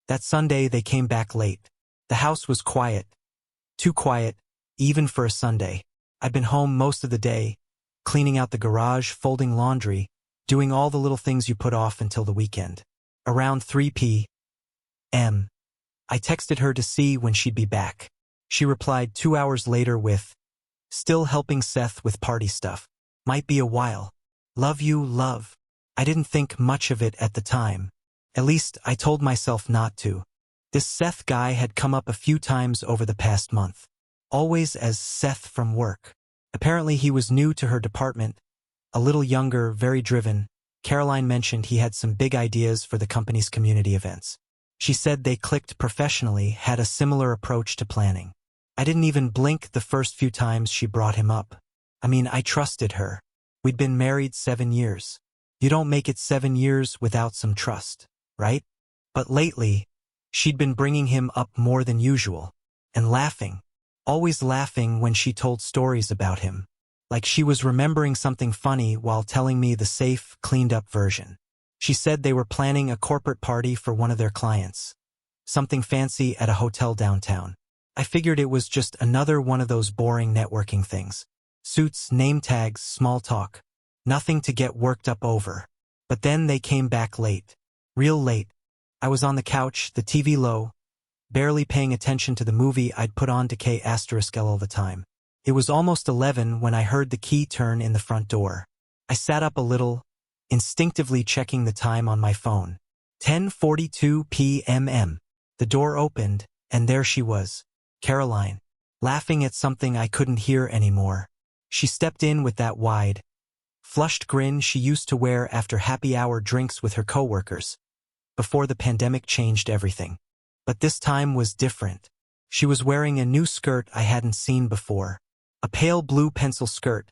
That Sunday they came back late. The house was quiet. Too quiet, even for a Sunday. I'd been home most of the day, cleaning out the garage, folding laundry, doing all the little things you put off until the weekend. Around 3 p.m., I texted her to see when she'd be back. She replied 2 hours later with, "Still helping Seth with party stuff. Might be a while. Love you, love." I didn't think much of it at the time. At least I told myself not to. This Seth guy had come up a few times over the past month. Always as Seth from work. Apparently he was new to her department, a little younger, very driven. Caroline mentioned he had some big ideas for the company's community events. She said they clicked professionally, had a similar approach to planning. I didn't even blink the first few times she brought him up. I mean, I trusted her. We'd been married 7 years. You don't make it 7 years without some trust, right? But lately, she'd been bringing him up more than usual, and laughing. Always laughing when she told stories about him. Like she was remembering something funny while telling me the safe, cleaned-up version. She said they were planning a corporate party for one of their clients. Something fancy at a hotel downtown. I figured it was just another one of those boring networking things. Suits, name tags, small talk. Nothing to get worked up over. But then they came back late. Real late. I was on the couch, the TV low, barely paying attention to the movie I'd put on to K***L all the time. It was almost 11 when I heard the key turn in the front door. I sat up a little, instinctively checking the time on my phone. 10:42 p.m. The door opened, and there she was, Caroline, laughing at something I couldn't hear anymore. She stepped in with that wide, flushed grin she used to wear after happy hour drinks with her coworkers, before the pandemic changed everything. But this time was different. She was wearing a new skirt I hadn't seen before. A pale blue pencil skirt,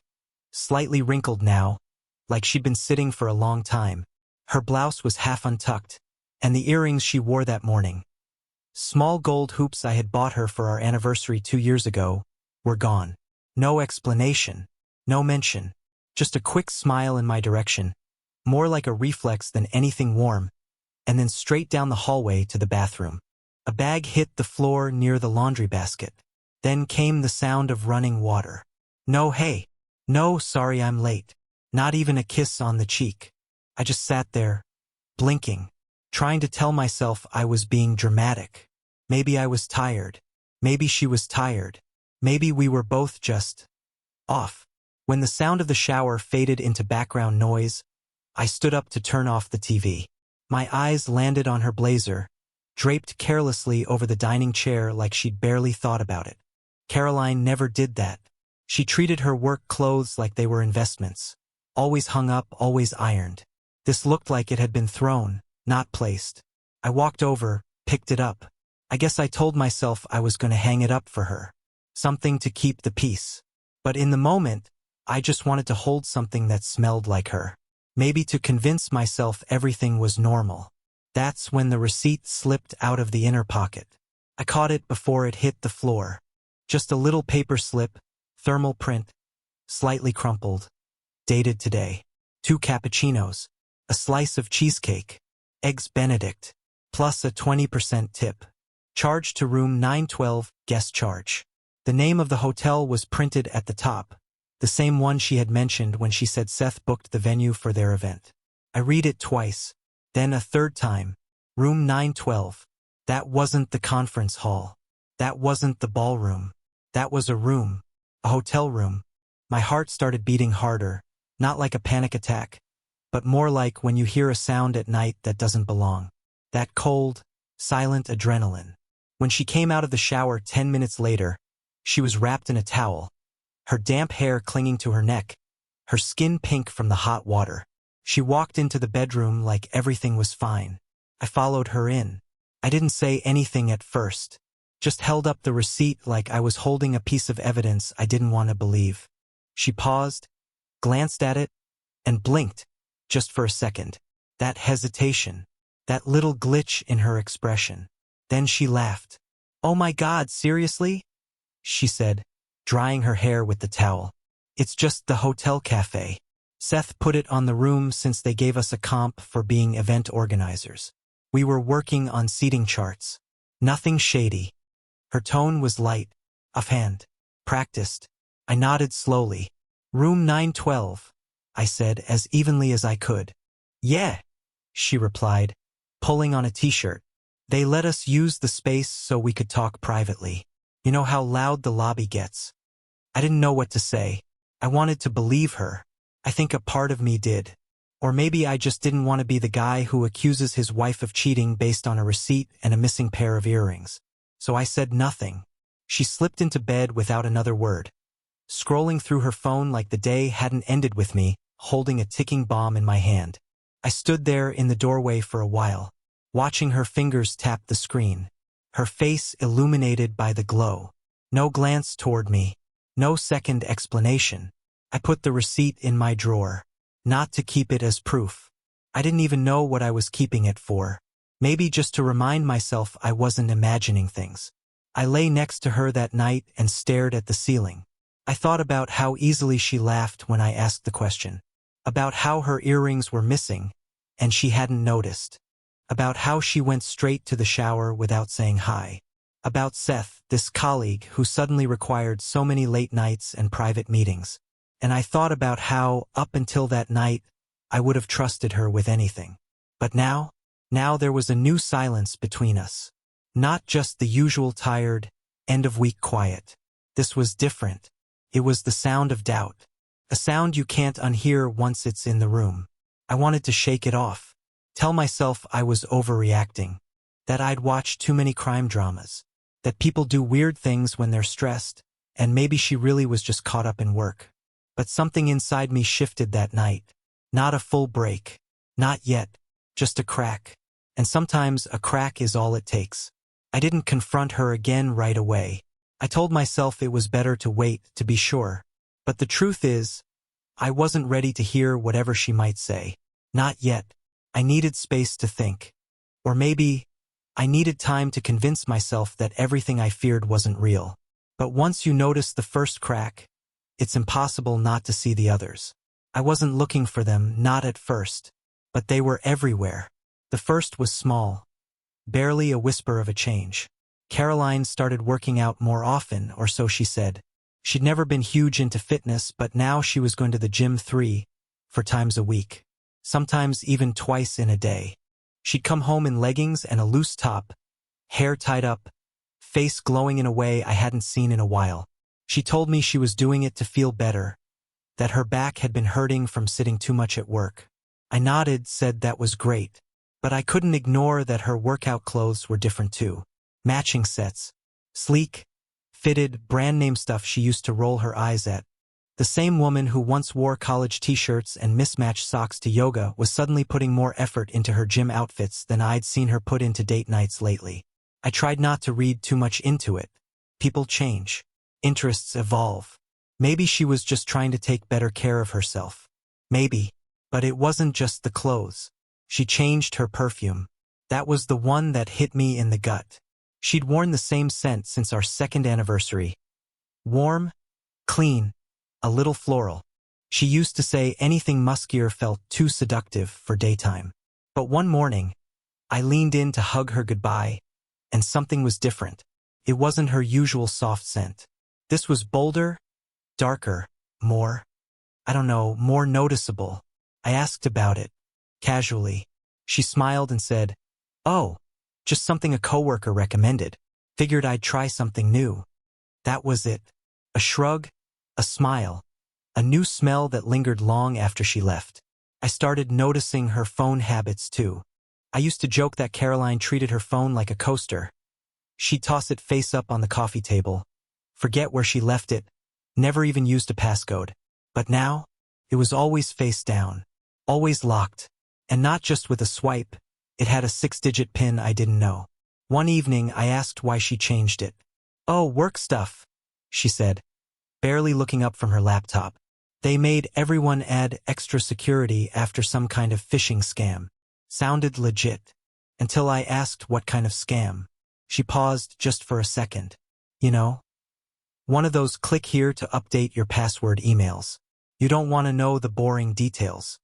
slightly wrinkled now, like she'd been sitting for a long time. Her blouse was half untucked, and the earrings she wore that morning, small gold hoops I had bought her for our anniversary 2 years ago, were gone. No explanation, no mention, just a quick smile in my direction, more like a reflex than anything warm, and then straight down the hallway to the bathroom. A bag hit the floor near the laundry basket. Then came the sound of running water. No, hey. No, sorry I'm late. Not even a kiss on the cheek. I just sat there, blinking, trying to tell myself I was being dramatic. Maybe I was tired. Maybe she was tired. Maybe we were both just off. When the sound of the shower faded into background noise, I stood up to turn off the TV. My eyes landed on her blazer, draped carelessly over the dining chair like she'd barely thought about it. Caroline never did that. She treated her work clothes like they were investments. Always hung up, always ironed. This looked like it had been thrown, not placed. I walked over, picked it up. I guess I told myself I was going to hang it up for her. Something to keep the peace. But in the moment, I just wanted to hold something that smelled like her. Maybe to convince myself everything was normal. That's when the receipt slipped out of the inner pocket. I caught it before it hit the floor. Just a little paper slip, thermal print, slightly crumpled. Dated today. 2 cappuccinos, a slice of cheesecake, eggs Benedict, plus a 20% tip. Charged to room 912, guest charge. The name of the hotel was printed at the top, the same one she had mentioned when she said Seth booked the venue for their event. I read it twice, then a third time. Room 912. That wasn't the conference hall. That wasn't the ballroom. That was a room. A hotel room. My heart started beating harder, not like a panic attack, but more like when you hear a sound at night that doesn't belong. That cold, silent adrenaline. When she came out of the shower 10 minutes later, she was wrapped in a towel, her damp hair clinging to her neck, her skin pink from the hot water. She walked into the bedroom like everything was fine. I followed her in. I didn't say anything at first, just held up the receipt like I was holding a piece of evidence I didn't want to believe. She paused, glanced at it, and blinked, just for a second. That hesitation, that little glitch in her expression. Then she laughed. "Oh my God, seriously?" she said, drying her hair with the towel. "It's just the hotel cafe. Seth put it on the room since they gave us a comp for being event organizers. We were working on seating charts. Nothing shady. Her tone was light, offhand, practiced. I nodded slowly. Room 912, I said as evenly as I could. Yeah, she replied, pulling on a t-shirt. They let us use the space so we could talk privately. You know how loud the lobby gets. I didn't know what to say. I wanted to believe her. I think a part of me did. Or maybe I just didn't want to be the guy who accuses his wife of cheating based on a receipt and a missing pair of earrings. So I said nothing. She slipped into bed without another word, scrolling through her phone like the day hadn't ended with me, holding a ticking bomb in my hand. I stood there in the doorway for a while, watching her fingers tap the screen, her face illuminated by the glow. No glance toward me, no second explanation. I put the receipt in my drawer, not to keep it as proof. I didn't even know what I was keeping it for. Maybe just to remind myself I wasn't imagining things. I lay next to her that night and stared at the ceiling. I thought about how easily she laughed when I asked the question, about how her earrings were missing, and she hadn't noticed, about how she went straight to the shower without saying hi, about Seth, this colleague who suddenly required so many late nights and private meetings. And I thought about how, up until that night, I would have trusted her with anything. But now there was a new silence between us. Not just the usual tired, end-of-week quiet. This was different. It was the sound of doubt. A sound you can't unhear once it's in the room. I wanted to shake it off. Tell myself I was overreacting. That I'd watched too many crime dramas. That people do weird things when they're stressed, and maybe she really was just caught up in work. But something inside me shifted that night. Not a full break. Not yet. Just a crack. And sometimes a crack is all it takes. I didn't confront her again right away. I told myself it was better to wait, to be sure. But the truth is, I wasn't ready to hear whatever she might say. Not yet. I needed space to think. Or maybe, I needed time to convince myself that everything I feared wasn't real. But once you notice the first crack, it's impossible not to see the others. I wasn't looking for them, not at first. But they were everywhere. The first was small. Barely a whisper of a change. Caroline started working out more often, or so she said. She'd never been huge into fitness, but now she was going to the gym 3, 4 times a week. Sometimes even twice in a day. She'd come home in leggings and a loose top, hair tied up, face glowing in a way I hadn't seen in a while. She told me she was doing it to feel better, that her back had been hurting from sitting too much at work. I nodded, said that was great. But I couldn't ignore that her workout clothes were different too. Matching sets. Sleek, fitted, brand-name stuff she used to roll her eyes at. The same woman who once wore college t-shirts and mismatched socks to yoga was suddenly putting more effort into her gym outfits than I'd seen her put into date nights lately. I tried not to read too much into it. People change. Interests evolve. Maybe she was just trying to take better care of herself. Maybe. But it wasn't just the clothes. She changed her perfume. That was the one that hit me in the gut. She'd worn the same scent since our 2nd anniversary. Warm, clean, a little floral. She used to say anything muskier felt too seductive for daytime. But one morning, I leaned in to hug her goodbye, and something was different. It wasn't her usual soft scent. This was bolder, darker, more noticeable. I asked about it. Casually. She smiled and said, "Oh, just something a coworker recommended. Figured I'd try something new." That was it. A shrug, a smile, a new smell that lingered long after she left. I started noticing her phone habits too. I used to joke that Caroline treated her phone like a coaster. She'd toss it face up on the coffee table, forget where she left it, never even used a passcode. But now, it was always face down, always locked. And not just with a swipe, it had a 6-digit PIN I didn't know. One evening I asked why she changed it. "Oh, work stuff," she said, barely looking up from her laptop. They made everyone add extra security after some kind of phishing scam. Sounded legit. Until I asked what kind of scam. She paused just for a second. You know? One of those click here to update your password emails. You don't want to know the boring details.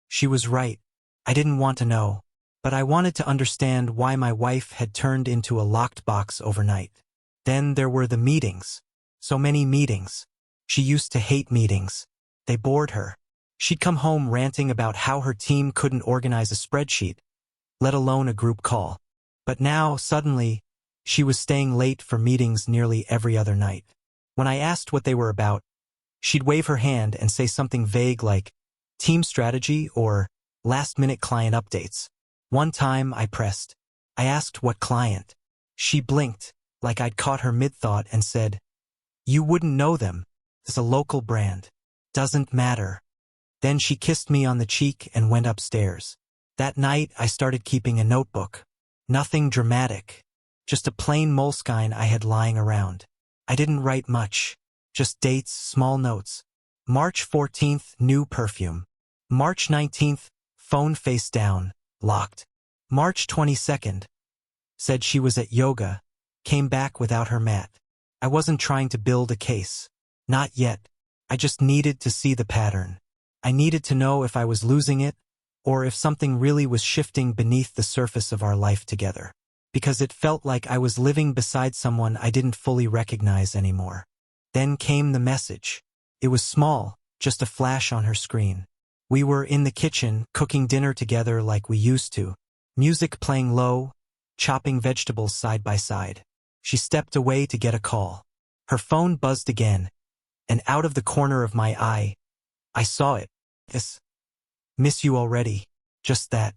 She was right. I didn't want to know. But I wanted to understand why my wife had turned into a locked box overnight. Then there were the meetings. So many meetings. She used to hate meetings. They bored her. She'd come home ranting about how her team couldn't organize a spreadsheet, let alone a group call. But now, suddenly, she was staying late for meetings nearly every other night. When I asked what they were about, she'd wave her hand and say something vague like team strategy or last-minute client updates. One time I pressed. I asked what client. She blinked, like I'd caught her mid-thought, and said, "You wouldn't know them. It's a local brand. Doesn't matter." Then she kissed me on the cheek and went upstairs. That night I started keeping a notebook. Nothing dramatic. Just a plain moleskine I had lying around. I didn't write much. Just dates, small notes. March 14th, new perfume. March 19th, phone face down, locked. March 22nd, said she was at yoga, came back without her mat. I wasn't trying to build a case. Not yet. I just needed to see the pattern. I needed to know if I was losing it, or if something really was shifting beneath the surface of our life together. Because it felt like I was living beside someone I didn't fully recognize anymore. Then came the message. It was small, just a flash on her screen. We were in the kitchen, cooking dinner together like we used to. Music playing low, chopping vegetables side by side. She stepped away to get a call. Her phone buzzed again, and out of the corner of my eye, I saw it. This. Miss you already. Just that.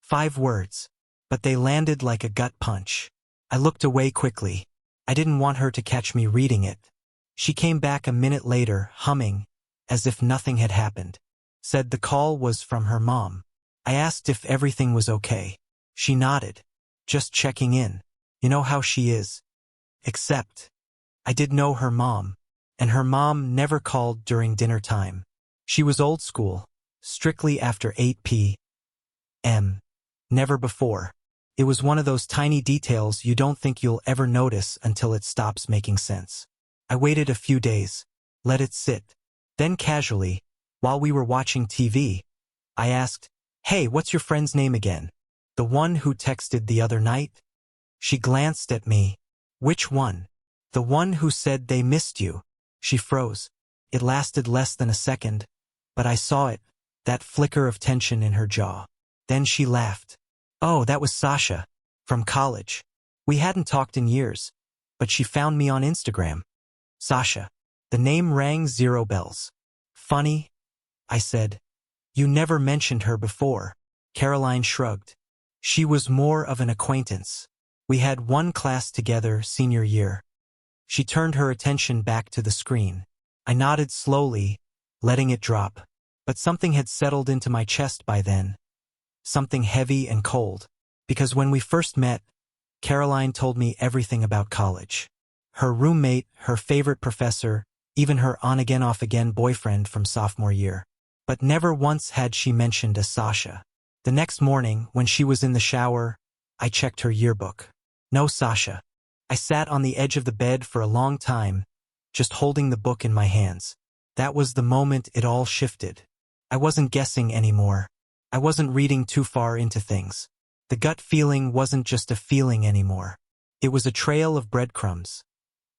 5 words. But they landed like a gut punch. I looked away quickly. I didn't want her to catch me reading it. She came back a minute later, humming, as if nothing had happened. Said the call was from her mom. I asked if everything was okay. She nodded. Just checking in. You know how she is. Except, I did know her mom, and her mom never called during dinner time. She was old school, strictly after 8 p.m. Never before. It was one of those tiny details you don't think you'll ever notice until it stops making sense. I waited a few days, let it sit. Then casually, while we were watching TV, I asked, "Hey, what's your friend's name again? The one who texted the other night?" She glanced at me. "Which one?" "The one who said they missed you." She froze. It lasted less than a second, but I saw it, that flicker of tension in her jaw. Then she laughed. "Oh, that was Sasha. From college. We hadn't talked in years, but she found me on Instagram." Sasha. The name rang 0 bells. "Funny," I said. "You never mentioned her before." Caroline shrugged. "She was more of an acquaintance. We had one class together senior year." She turned her attention back to the screen. I nodded slowly, letting it drop. But something had settled into my chest by then. Something heavy and cold. Because when we first met, Caroline told me everything about college. Her roommate, her favorite professor, even her on-again off-again boyfriend from sophomore year. But never once had she mentioned a Sasha. The next morning, when she was in the shower, I checked her yearbook. No Sasha. I sat on the edge of the bed for a long time, just holding the book in my hands. That was the moment it all shifted. I wasn't guessing anymore. I wasn't reading too far into things. The gut feeling wasn't just a feeling anymore. It was a trail of breadcrumbs.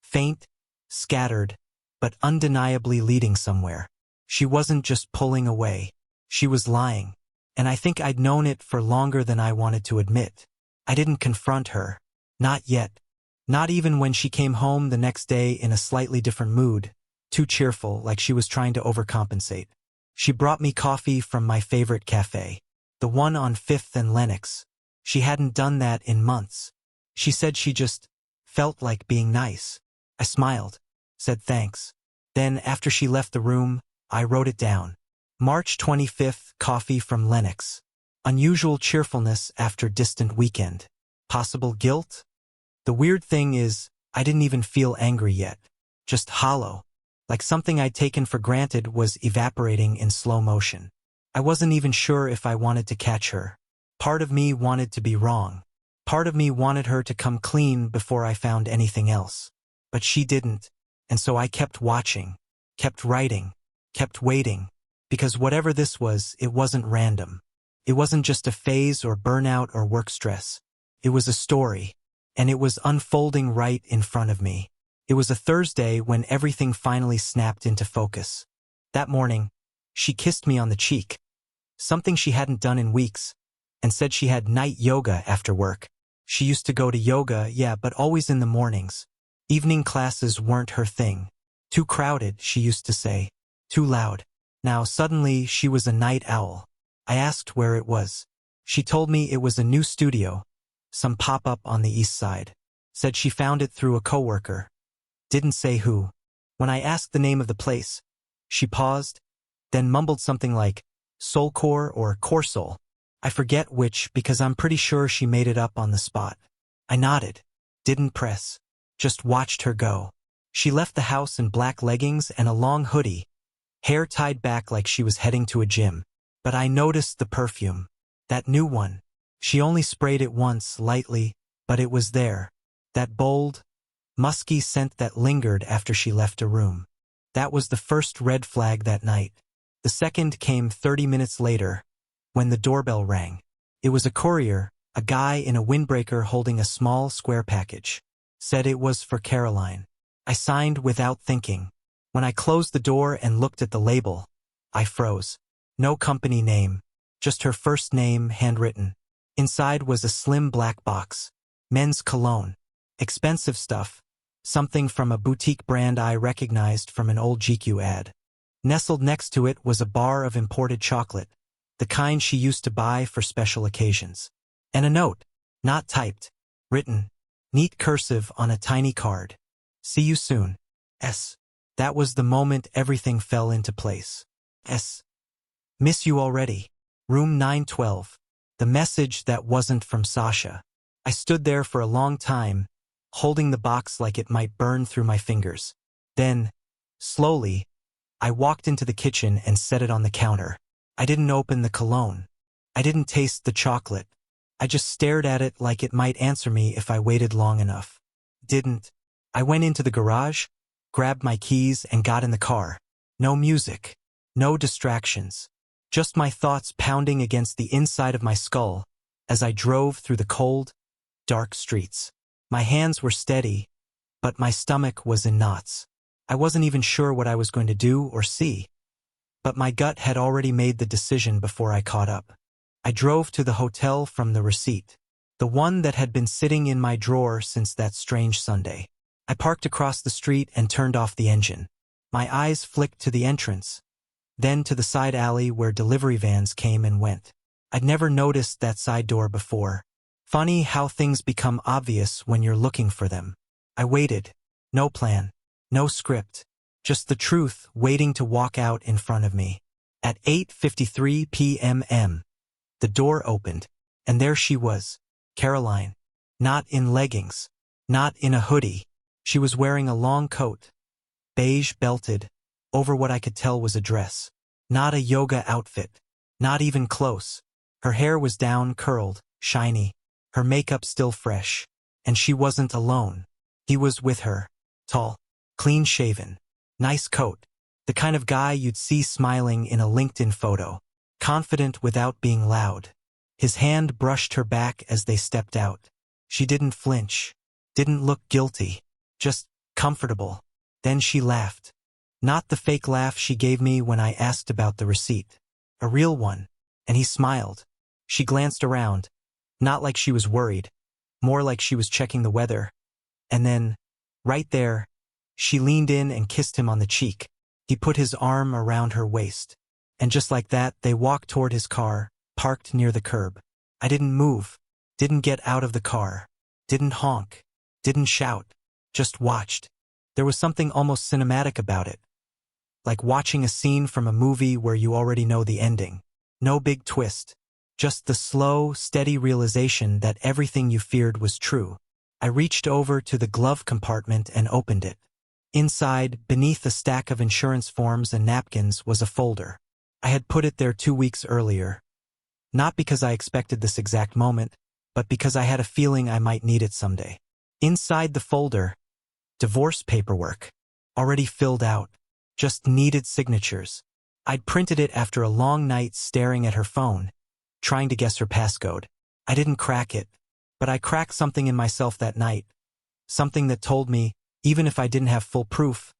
Faint, scattered, but undeniably leading somewhere. She wasn't just pulling away. She was lying. And I think I'd known it for longer than I wanted to admit. I didn't confront her. Not yet. Not even when she came home the next day in a slightly different mood, too cheerful, like she was trying to overcompensate. She brought me coffee from my favorite cafe, the one on 5th and Lenox. She hadn't done that in months. She said she just felt like being nice. I smiled, said thanks. Then, after she left the room, I wrote it down. March 25th, coffee from Lenox. Unusual cheerfulness after distant weekend. Possible guilt? The weird thing is, I didn't even feel angry yet. Just hollow. Like something I'd taken for granted was evaporating in slow motion. I wasn't even sure if I wanted to catch her. Part of me wanted to be wrong. Part of me wanted her to come clean before I found anything else. But she didn't, and so I kept watching, kept writing, kept waiting, because whatever this was, it wasn't random. It wasn't just a phase or burnout or work stress. It was a story, and it was unfolding right in front of me. It was a Thursday when everything finally snapped into focus. That morning, she kissed me on the cheek, something she hadn't done in weeks, and said she had night yoga after work. She used to go to yoga, yeah, but always in the mornings. Evening classes weren't her thing. Too crowded, she used to say. Too loud. Now suddenly she was a night owl. I asked where it was. She told me it was a new studio, some pop-up on the east side. Said she found it through a coworker. Didn't say who. When I asked the name of the place, she paused, then mumbled something like Soulcore or Corsoul. I forget which because I'm pretty sure she made it up on the spot. I nodded, didn't press, just watched her go. She left the house in black leggings and a long hoodie, hair tied back like she was heading to a gym. But I noticed the perfume. That new one. She only sprayed it once, lightly, but it was there. That bold, musky scent that lingered after she left a room. That was the first red flag that night. The second came 30 minutes later, when the doorbell rang. It was a courier, a guy in a windbreaker holding a small square package. Said it was for Caroline. I signed without thinking. When I closed the door and looked at the label, I froze. No company name, just her first name handwritten. Inside was a slim black box. Men's cologne. Expensive stuff. Something from a boutique brand I recognized from an old GQ ad. Nestled next to it was a bar of imported chocolate, the kind she used to buy for special occasions. And a note, not typed, written, neat cursive on a tiny card. See you soon. S. That was the moment everything fell into place. S. Miss you already. Room 912. The message that wasn't from Sasha. I stood there for a long time, holding the box like it might burn through my fingers. Then, slowly, I walked into the kitchen and set it on the counter. I didn't open the cologne. I didn't taste the chocolate. I just stared at it like it might answer me if I waited long enough. Didn't. I went into the garage, grabbed my keys and got in the car. No music. No distractions. Just my thoughts pounding against the inside of my skull as I drove through the cold, dark streets. My hands were steady, but my stomach was in knots. I wasn't even sure what I was going to do or see, but my gut had already made the decision before I caught up. I drove to the hotel from the receipt, the one that had been sitting in my drawer since that strange Sunday. I parked across the street and turned off the engine. My eyes flicked to the entrance, then to the side alley where delivery vans came and went. I'd never noticed that side door before. Funny how things become obvious when you're looking for them. I waited. No plan. No script. Just the truth waiting to walk out in front of me. At 8:53 p.m. The door opened, and there she was, Caroline. Not in leggings. Not in a hoodie. She was wearing a long coat, beige belted, over what I could tell was a dress. Not a yoga outfit. Not even close. Her hair was down, curled, shiny. Her makeup still fresh. And she wasn't alone. He was with her. Tall. Clean-shaven. Nice coat. The kind of guy you'd see smiling in a LinkedIn photo. Confident without being loud. His hand brushed her back as they stepped out. She didn't flinch. Didn't look guilty. Just comfortable. Then she laughed. Not the fake laugh she gave me when I asked about the receipt. A real one. And he smiled. She glanced around. Not like she was worried. More like she was checking the weather. And then, right there, she leaned in and kissed him on the cheek. He put his arm around her waist. And just like that, they walked toward his car, parked near the curb. I didn't move. Didn't get out of the car. Didn't honk. Didn't shout. Just watched. There was something almost cinematic about it. Like watching a scene from a movie where you already know the ending. No big twist. Just the slow, steady realization that everything you feared was true. I reached over to the glove compartment and opened it. Inside, beneath a stack of insurance forms and napkins, was a folder. I had put it there 2 weeks earlier. Not because I expected this exact moment, but because I had a feeling I might need it someday. Inside the folder, divorce paperwork. Already filled out. Just needed signatures. I'd printed it after a long night staring at her phone, trying to guess her passcode. I didn't crack it, but I cracked something in myself that night. Something that told me, even if I didn't have full proof,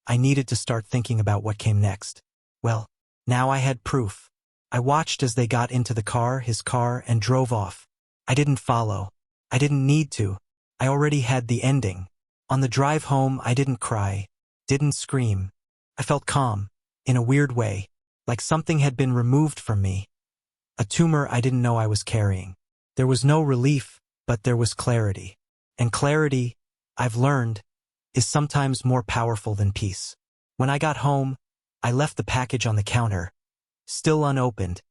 I needed to start thinking about what came next. Well, now I had proof. I watched as they got into his car, and drove off. I didn't follow. I didn't need to. I already had the ending. On the drive home, I didn't cry, didn't scream. I felt calm, in a weird way, like something had been removed from me. A tumor I didn't know I was carrying. There was no relief, but there was clarity. And clarity, I've learned, is sometimes more powerful than peace. When I got home, I left the package on the counter, still unopened,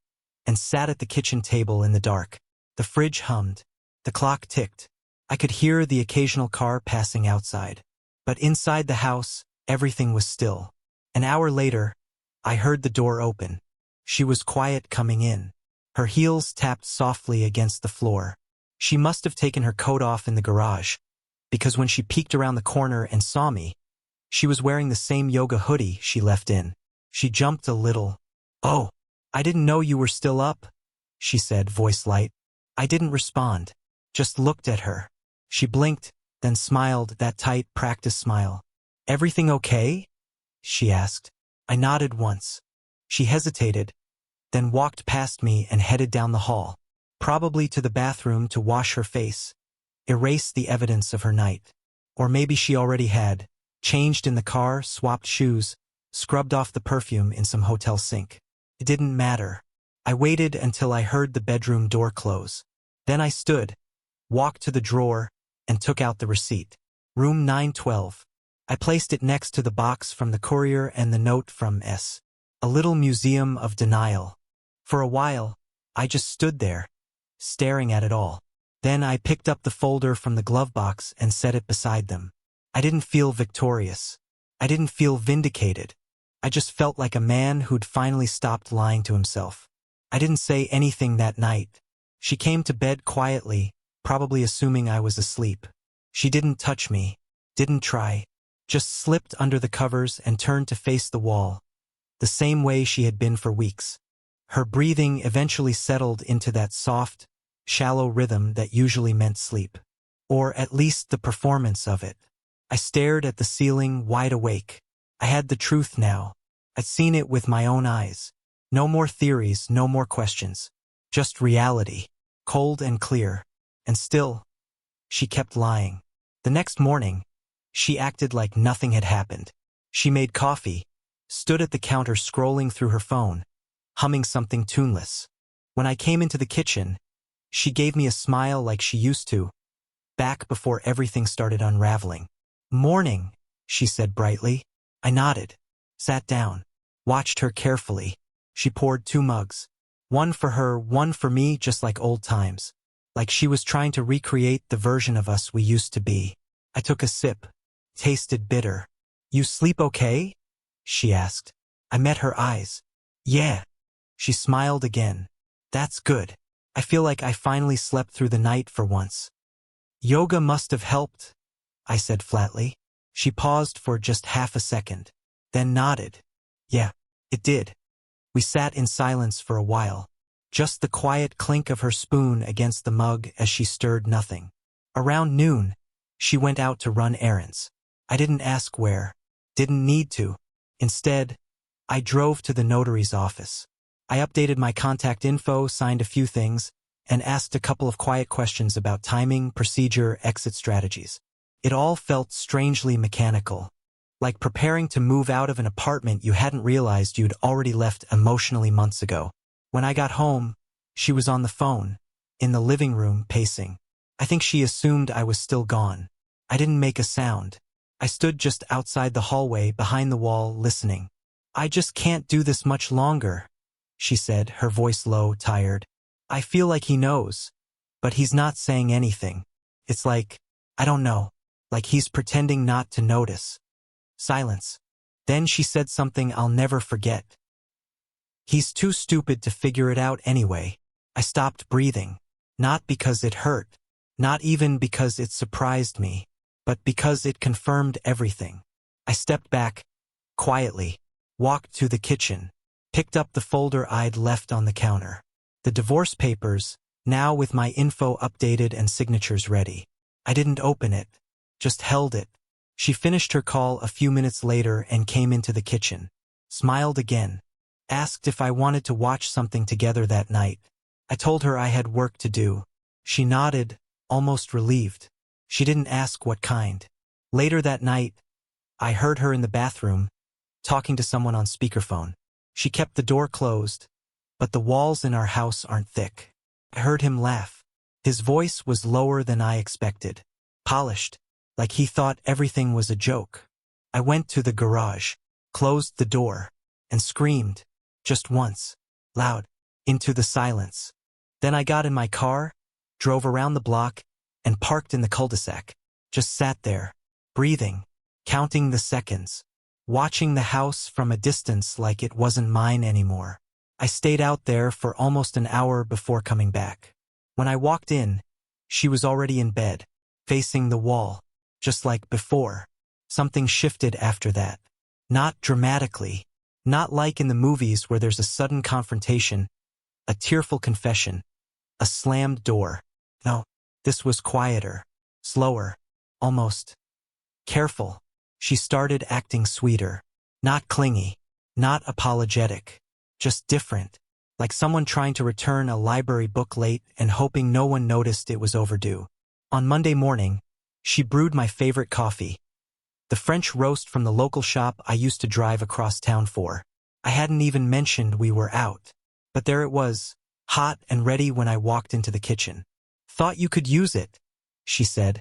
and sat at the kitchen table in the dark. The fridge hummed. The clock ticked. I could hear the occasional car passing outside. But inside the house, everything was still. An hour later, I heard the door open. She was quiet coming in. Her heels tapped softly against the floor. She must have taken her coat off in the garage, because when she peeked around the corner and saw me, she was wearing the same yoga hoodie she left in. She jumped a little. "Oh, I didn't know you were still up," she said, voice light. I didn't respond, just looked at her. She blinked, then smiled, that tight, practice smile. "Everything okay?" she asked. I nodded once. She hesitated, then walked past me and headed down the hall, probably to the bathroom to wash her face, erase the evidence of her night. Or maybe she already had, changed in the car, swapped shoes, scrubbed off the perfume in some hotel sink. It didn't matter. I waited until I heard the bedroom door close. Then I stood, walked to the drawer, and took out the receipt. Room 912. I placed it next to the box from the courier and the note from S. A little museum of denial. For a while, I just stood there, staring at it all. Then I picked up the folder from the glove box and set it beside them. I didn't feel victorious. I didn't feel vindicated. I just felt like a man who'd finally stopped lying to himself. I didn't say anything that night. She came to bed quietly, probably assuming I was asleep. She didn't touch me, didn't try, just slipped under the covers and turned to face the wall, the same way she had been for weeks. Her breathing eventually settled into that soft, shallow rhythm that usually meant sleep. Or at least the performance of it. I stared at the ceiling, wide awake. I had the truth now. I'd seen it with my own eyes. No more theories, no more questions. Just reality, cold and clear. And still, she kept lying. The next morning, she acted like nothing had happened. She made coffee, stood at the counter scrolling through her phone, humming something tuneless. When I came into the kitchen, she gave me a smile like she used to, back before everything started unraveling. "Morning," she said brightly. I nodded, sat down, watched her carefully. She poured 2 mugs. One for her, one for me, just like old times. Like she was trying to recreate the version of us we used to be. I took a sip, tasted bitter. "You sleep okay?" she asked. I met her eyes. "Yeah." She smiled again. "That's good. I feel like I finally slept through the night for once." "Yoga must have helped," I said flatly. She paused for just half a second, then nodded. "Yeah, it did." We sat in silence for a while, just the quiet clink of her spoon against the mug as she stirred nothing. Around noon, she went out to run errands. I didn't ask where, didn't need to. Instead, I drove to the notary's office. I updated my contact info, signed a few things, and asked a couple of quiet questions about timing, procedure, exit strategies. It all felt strangely mechanical, like preparing to move out of an apartment you hadn't realized you'd already left emotionally months ago. When I got home, she was on the phone, in the living room, pacing. I think she assumed I was still gone. I didn't make a sound. I stood just outside the hallway, behind the wall, listening. "I just can't do this much longer," she said, her voice low, tired. "I feel like he knows, but he's not saying anything. It's like, I don't know, like he's pretending not to notice." Silence. Then she said something I'll never forget. "He's too stupid to figure it out anyway." I stopped breathing. Not because it hurt, not even because it surprised me, but because it confirmed everything. I stepped back, quietly, walked to the kitchen, picked up the folder I'd left on the counter. The divorce papers, now with my info updated and signatures ready. I didn't open it, just held it. She finished her call a few minutes later and came into the kitchen. Smiled again. Asked if I wanted to watch something together that night. I told her I had work to do. She nodded, almost relieved. She didn't ask what kind. Later that night, I heard her in the bathroom, talking to someone on speakerphone. She kept the door closed, but the walls in our house aren't thick. I heard him laugh. His voice was lower than I expected. Polished, like he thought everything was a joke. I went to the garage, closed the door, and screamed, just once, loud, into the silence. Then I got in my car, drove around the block, and parked in the cul-de-sac. Just sat there, breathing, counting the seconds, watching the house from a distance like it wasn't mine anymore. I stayed out there for almost an hour before coming back. When I walked in, she was already in bed, facing the wall, just like before. Something shifted after that. Not dramatically, not like in the movies where there's a sudden confrontation, a tearful confession, a slammed door. No, this was quieter, slower, almost careful. She started acting sweeter, not clingy, not apologetic, just different, like someone trying to return a library book late and hoping no one noticed it was overdue. On Monday morning, she brewed my favorite coffee, the French roast from the local shop I used to drive across town for. I hadn't even mentioned we were out, but there it was, hot and ready when I walked into the kitchen. "Thought you could use it," she said,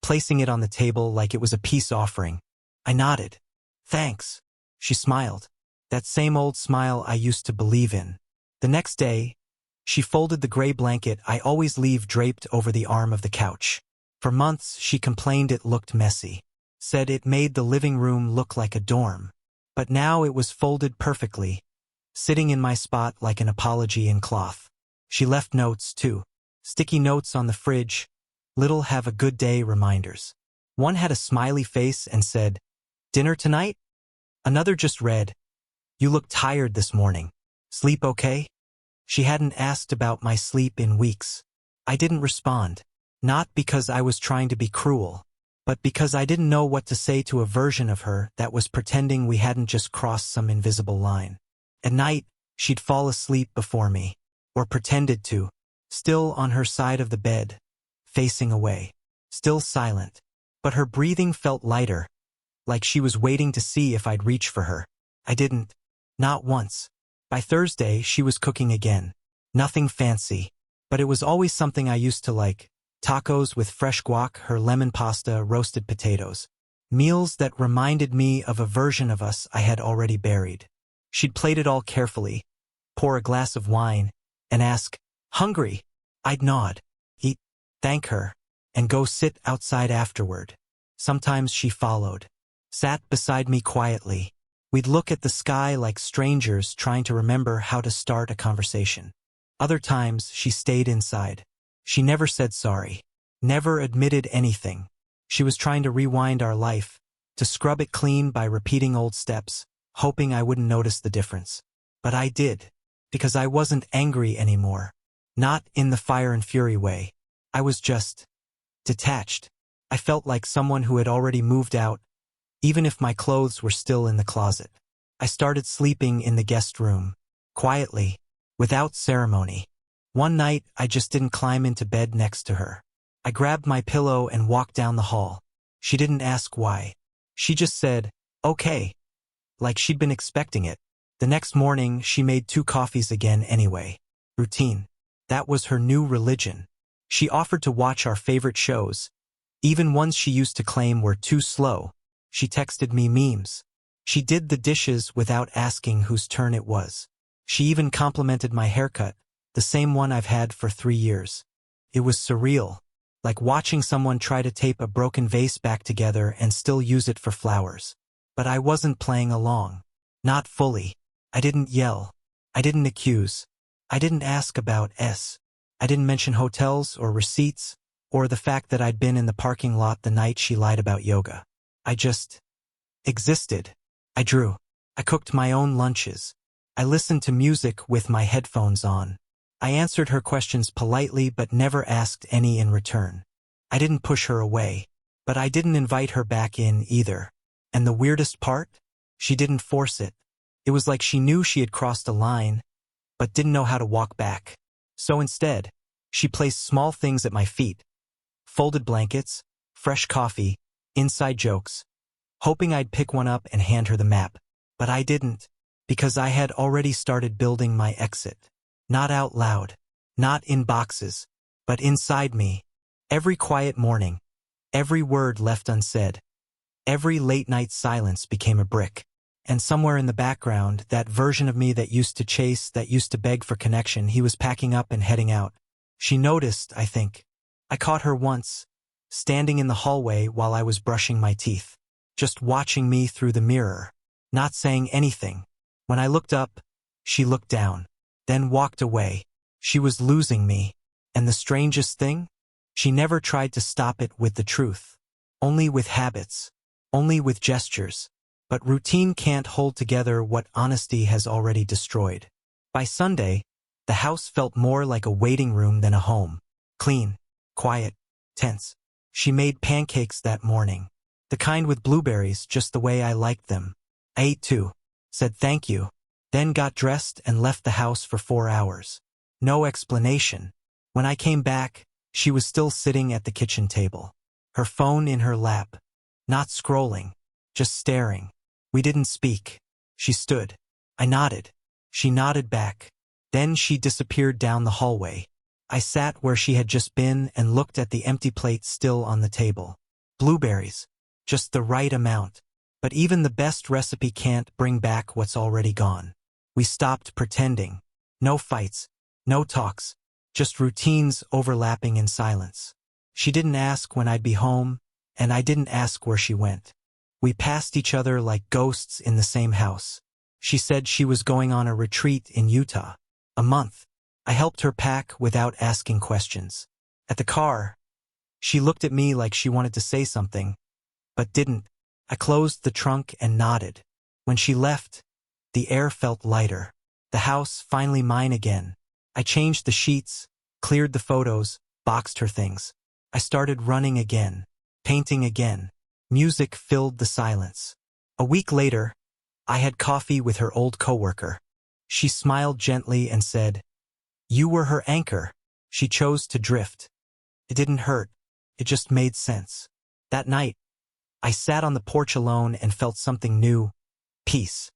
placing it on the table like it was a peace offering. I nodded. "Thanks." She smiled, that same old smile I used to believe in. The next day, she folded the gray blanket I always leave draped over the arm of the couch. For months, she complained it looked messy, said it made the living room look like a dorm. But now it was folded perfectly, sitting in my spot like an apology in cloth. She left notes, too. Sticky notes on the fridge, little have a good day reminders. One had a smiley face and said, "Dinner tonight?" Another just read, "You look tired this morning. Sleep okay?" She hadn't asked about my sleep in weeks. I didn't respond, not because I was trying to be cruel, but because I didn't know what to say to a version of her that was pretending we hadn't just crossed some invisible line. At night, she'd fall asleep before me, or pretended to, still on her side of the bed, facing away, still silent, but her breathing felt lighter, like she was waiting to see if I'd reach for her. I didn't. Not once. By Thursday, she was cooking again. Nothing fancy, but it was always something I used to like. Tacos with fresh guac, her lemon pasta, roasted potatoes. Meals that reminded me of a version of us I had already buried. She'd plate it all carefully, pour a glass of wine, and ask, "Hungry?" I'd nod, eat, thank her, and go sit outside afterward. Sometimes she followed, sat beside me quietly. We'd look at the sky like strangers trying to remember how to start a conversation. Other times, she stayed inside. She never said sorry, never admitted anything. She was trying to rewind our life, to scrub it clean by repeating old steps, hoping I wouldn't notice the difference. But I did, because I wasn't angry anymore. Not in the fire and fury way. I was just detached. I felt like someone who had already moved out, even if my clothes were still in the closet. I started sleeping in the guest room, quietly, without ceremony. One night, I just didn't climb into bed next to her. I grabbed my pillow and walked down the hall. She didn't ask why. She just said, "Okay," like she'd been expecting it. The next morning, she made 2 coffees again anyway. Routine. That was her new religion. She offered to watch our favorite shows, even ones she used to claim were too slow. She texted me memes. She did the dishes without asking whose turn it was. She even complimented my haircut, the same one I've had for 3 years. It was surreal, like watching someone try to tape a broken vase back together and still use it for flowers. But I wasn't playing along. Not fully. I didn't yell. I didn't accuse. I didn't ask about S. I didn't mention hotels or receipts, or the fact that I'd been in the parking lot the night she lied about yoga. I just existed. I drew. I cooked my own lunches. I listened to music with my headphones on. I answered her questions politely but never asked any in return. I didn't push her away, but I didn't invite her back in either. And the weirdest part? She didn't force it. It was like she knew she had crossed a line, but didn't know how to walk back. So instead, she placed small things at my feet. Folded blankets, fresh coffee, inside jokes, hoping I'd pick one up and hand her the map. But I didn't, because I had already started building my exit. Not out loud, not in boxes, but inside me. Every quiet morning, every word left unsaid, every late-night silence became a brick. And somewhere in the background, that version of me that used to chase, that used to beg for connection, he was packing up and heading out. She noticed, I think. I caught her once, standing in the hallway while I was brushing my teeth, just watching me through the mirror, not saying anything. When I looked up, she looked down, then walked away. She was losing me. And the strangest thing? She never tried to stop it with the truth. Only with habits. Only with gestures. But routine can't hold together what honesty has already destroyed. By Sunday, the house felt more like a waiting room than a home. Clean, quiet, tense. She made pancakes that morning. The kind with blueberries, just the way I liked them. I ate two, said thank you, then got dressed and left the house for 4 hours. No explanation. When I came back, she was still sitting at the kitchen table. Her phone in her lap. Not scrolling, just staring. We didn't speak. She stood. I nodded. She nodded back. Then she disappeared down the hallway. I sat where she had just been and looked at the empty plate still on the table. Blueberries. Just the right amount. But even the best recipe can't bring back what's already gone. We stopped pretending. No fights. No talks. Just routines overlapping in silence. She didn't ask when I'd be home, and I didn't ask where she went. We passed each other like ghosts in the same house. She said she was going on a retreat in Utah. A month. I helped her pack without asking questions. At the car, she looked at me like she wanted to say something, but didn't. I closed the trunk and nodded. When she left, the air felt lighter. The house finally mine again. I changed the sheets, cleared the photos, boxed her things. I started running again, painting again. Music filled the silence. A week later, I had coffee with her old coworker. She smiled gently and said, "You were her anchor." She chose to drift. It didn't hurt. It just made sense. That night, I sat on the porch alone and felt something new. Peace.